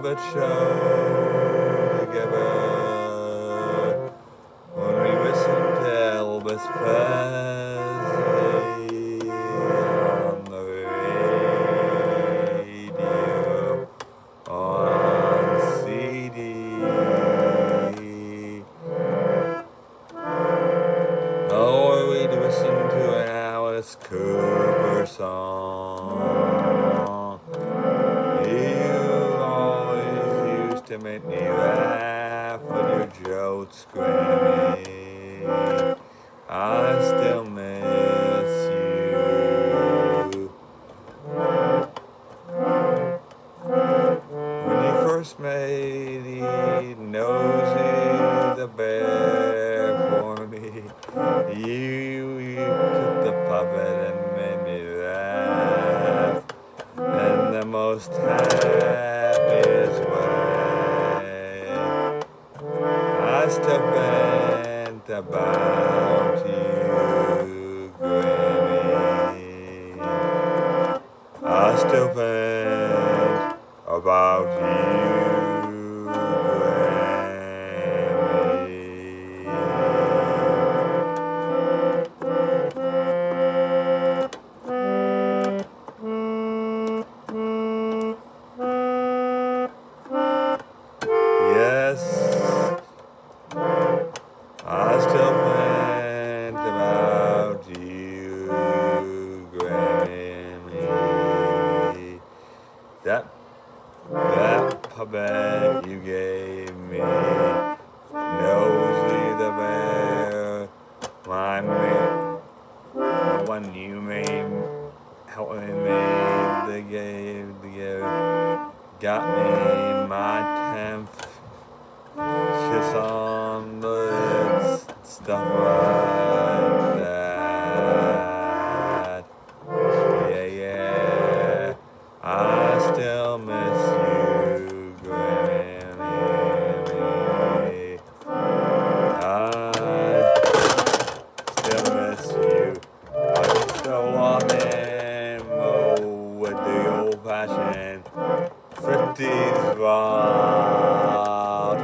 puppet show together. When we listen to Elvis Presley on the radio, on CD. Or we'd listen to an Alice Cooper song. You always used to make me laugh with your jokes, Grammy. I still miss you. When you first made Nosy the Bear for me, you took the puppet and made me laugh in the most happiest way. I still vent about you, Grammy. I still vent about you, yes, I still vent about you, Grammy. That puppet you gave me, Nosy the Bear, my mate, the one you made, helping me made the game together, got me my 10th kiss on the lips, stuff like that. Yeah, I still miss you, Grammy. I still miss you. I'm still walking with the old-fashioned 50s rock.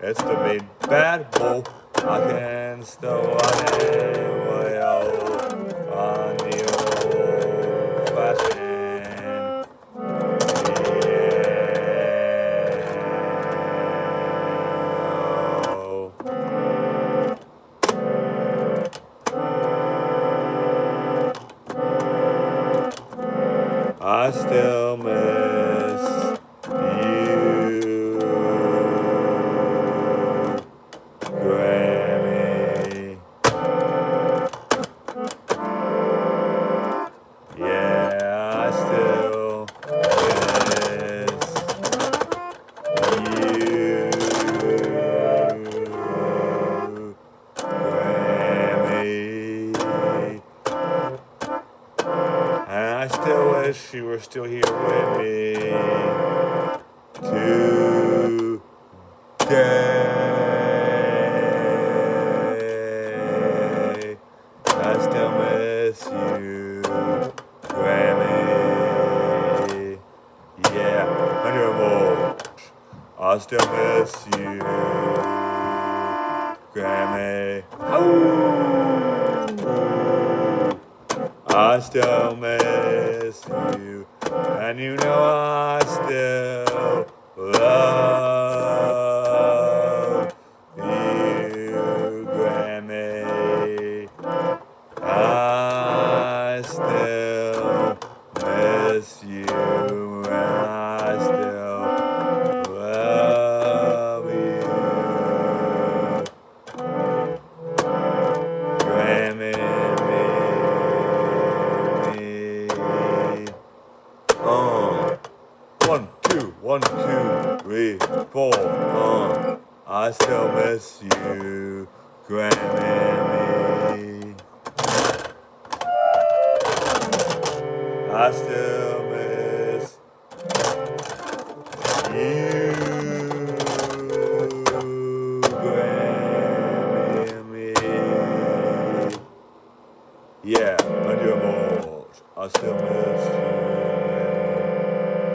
It's the big bad bull. I can still run way out on the old-fashioned. I still miss you, Grammy. Yeah, I still miss you, Grammy. And I still wish you were still here with me today. I still miss you, Grammy. Yeah, 100 more. I still miss you, Grammy. I still miss you, and you know I still love you, Grammy. I still miss you, and I still love you, Grammy. 1, 2, 1, 2, 3, 4. I still miss you, Grammy. I still miss you, Grammy. Yeah, 100 more. I still miss